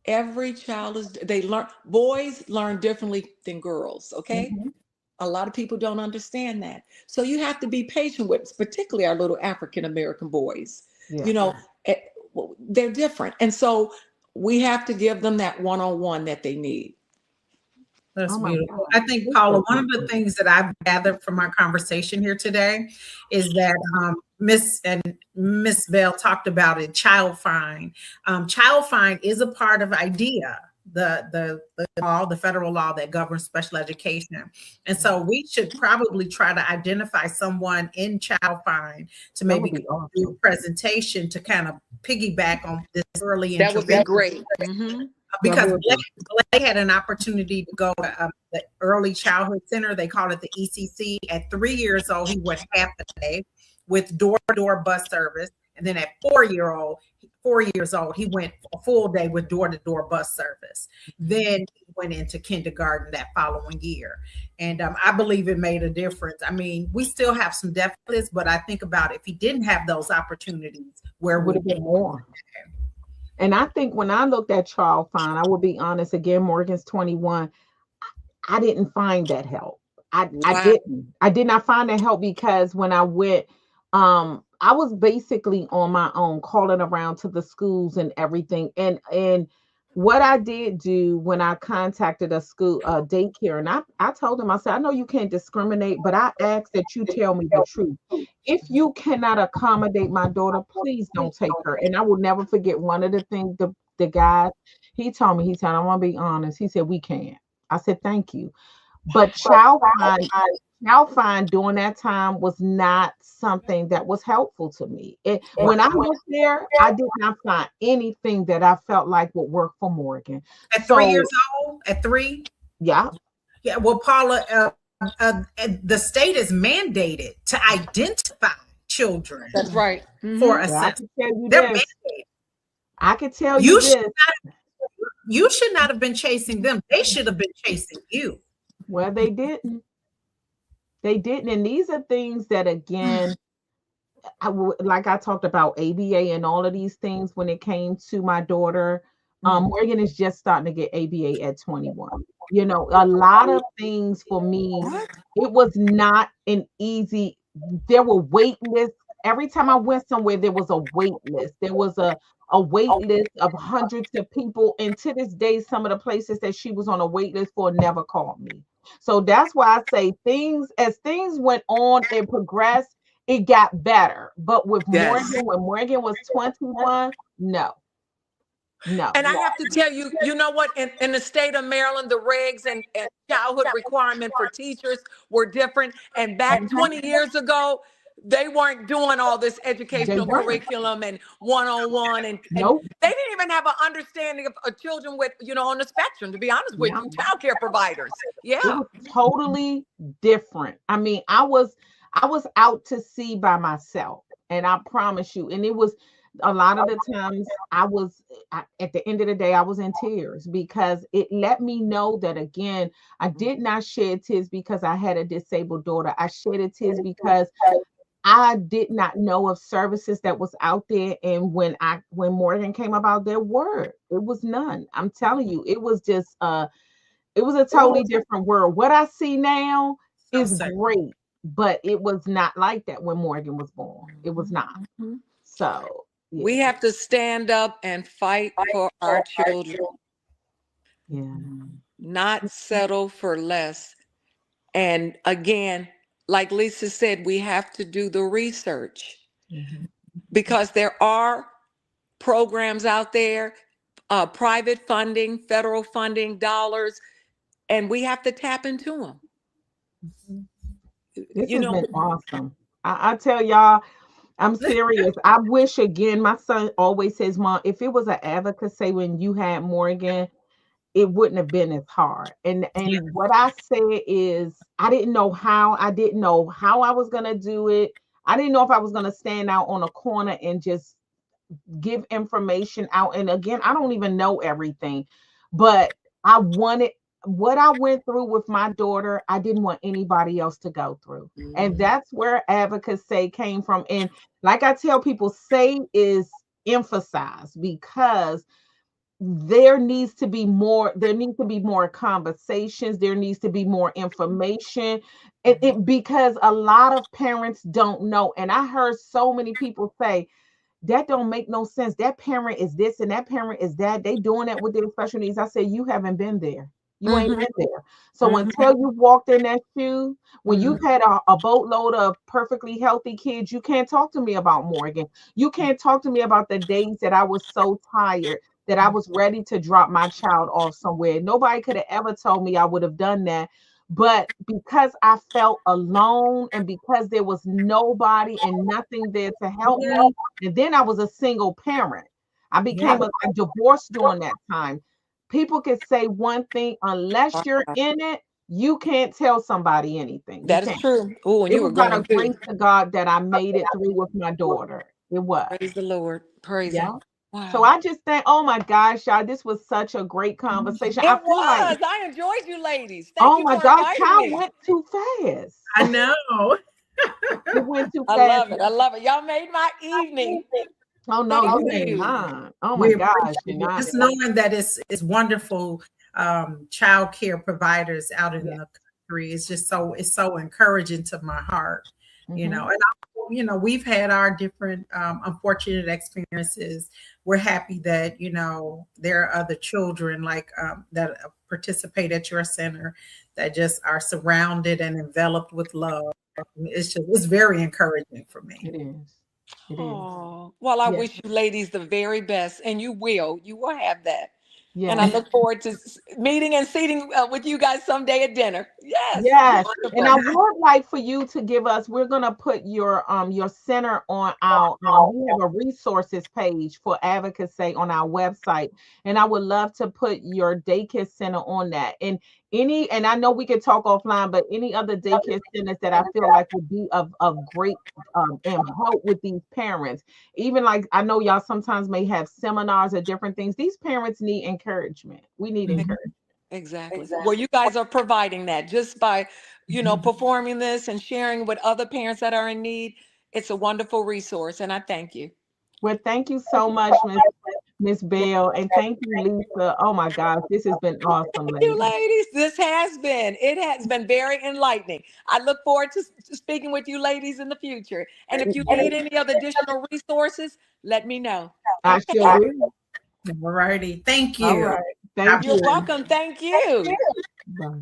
Every child they learn, boys learn differently than girls, okay? Mhm. A lot of people don't understand that. So you have to be patient with, particularly our little African American boys. You Yes. know, eh, they're different. And so we have to give them that one-on-one that they need. That's Oh my beautiful. God. I think, It's Paula, so one of the beautiful. things that I've gathered from our conversation here today is that Miss Bell talked about it. Child Find. Child Find is a part of IDEA, the law, the federal law that governs special education, and so we should probably try to identify someone in Child Find to That would maybe be do a awesome. presentation to kind of piggyback on this early That would be intervention great. Hmm. That because would be. Blake had an opportunity to go to the Early Childhood Center. They call it the ECC. At 3 years old, he went half a day with door-to-door bus service, and then at 4 years old, he went a full day with door-to-door bus service. Then he went into kindergarten that following year, and I believe it made a difference. I mean, we still have some deficits, but I think about if he didn't have those opportunities, where Would would have we been be? more. And I think when I looked at Child Find, I will be honest again, Morgan's 21. I didn't find that help. I Wow. didn't. I did not find that help because when I went, I was basically on my own, calling around to the schools and everything. And what I did do when I contacted a school, daycare, and I told them, I said, I know you can't discriminate, but I ask that you tell me the truth. If you cannot accommodate my daughter, please don't take her. And I will never forget one of the things the guy he told me, he said, I want to be honest. He said, we can't. I said, thank you. But Child Find during that time was not something that was helpful to me. When I went there, I did not find anything that I felt like would work for Morgan. At 3 years So, old, at 3, yeah. yeah. Well, Paula, the state is mandated to identify children That's right. for Hmm. Well, I assessment. can tell you They're this. mandated. I can tell you You should this. you should not have been chasing them. They should have been chasing you. Well, they didn't. They didn't. And these are things that, again, like I talked about ABA and all of these things when it came to my daughter. Morgan is just starting to get ABA at 21. You know, a lot of things for me, What? it was not an easy, there were wait lists. Every time I went somewhere, there was a wait list. There was a wait list of hundreds of people. And to this day, some of the places that she was on a wait list for never called me. So that's why I say as things went on and progressed, it got better. But with Yes. Morgan, when Morgan was 21, no, no. And I have to tell you, you know what? In the state of Maryland, the regs and childhood requirement for teachers were different. And back Mhm. 20 years ago, they weren't doing all this They educational weren't. curriculum and one-on-one. And Nope. they didn't even have an understanding of children with, on the spectrum, to be honest with Yeah. you, child care providers. It Yeah. was totally different. I mean, I was out to sea by myself, and I promise you, and it was a lot of the times at the end of the day, I was in tears because it let me know that again, I did not shed tears because I had a disabled daughter. I shed tears because I did not know of services that was out there. And when Morgan came about, it was none. I'm telling you, it was just it was a totally different world. What I see now is great, but it was not like that when Morgan was born. It was not. So yeah. We have to stand up and fight for our children. Yeah. Not settle for less. And again, like Lisa said, we have to do the research because there are programs out there, private funding, federal funding, dollars, and we have to tap into them. This has been awesome. I tell y'all, I'm serious. I wish, again, my son always says, Mom, if it was an advocacy when you had Morgan, it wouldn't have been as hard. And what I say is, I didn't know how I was going to do it. I didn't know if I was going to stand out on a corner and just give information out. And again, I don't even know everything, but I wanted what I went through with my daughter, I didn't want anybody else to go through. And that's where advocacy came from. And like I tell people, say is emphasized because there needs to be more conversations, there needs to be more information. Because a lot of parents don't know. And I heard so many people say, that don't make no sense. That parent is this and that parent is that. They doing that with their special needs. I said, you haven't been there. You ain't been there. So until you walked in that shoe, when you've had a boatload of perfectly healthy kids, you can't talk to me about Morgan. You can't talk to me about the days that I was so tired that I was ready to drop my child off somewhere. Nobody could have ever told me I would have done that. But because I felt alone and because there was nobody and nothing there to help me, and then I was a single parent. I became a divorced during that time. People can say one thing, unless you're in it, you can't tell somebody anything. That is true. Oh, and it you were was by going the grace of God that I made it through with my daughter. It was. Praise the Lord. Praise Him. Wow. So I just think, oh my gosh, y'all, this was such a great conversation. It was. I enjoyed you ladies. Thank you for inviting me. Time went too fast. I know. It went too fast. I love it. I love it. Y'all made my evening. Oh no, you made mine. Oh my gosh. Just knowing that it's wonderful child care providers out in the country is just so encouraging to my heart. You know, and we've had our different unfortunate experiences. We're happy that there are other children like that participate at your center that just are surrounded and enveloped with love. It's very encouraging for me. It is. Oh, well, I wish you ladies the very best, and you will have that. Yeah. And I look forward to meeting and seating with you guys someday at dinner. Yes. Yes. Wonderful. And I would like for you to give us, we're going to put your center on our, we have a resources page for advocacy on our website. And I would love to put your daycare center on that. And I know we could talk offline, but any other daycare centers that I feel like would be of great help with these parents. Even like, I know y'all sometimes may have seminars or different things. These parents need encouragement. We need encouragement. Exactly. Well, you guys are providing that just by, performing this and sharing with other parents that are in need. It's a wonderful resource, and I thank you. Well, thank you so much, Miss Bell, and thank you, Lisa. Oh my gosh, this has been awesome, ladies. Thank you, ladies. It has been very enlightening. I look forward to speaking with you ladies in the future. And if you need any other additional resources, let me know. I sure will. All righty. Thank you. All right. Thank you. You're welcome. Thank you. Bye.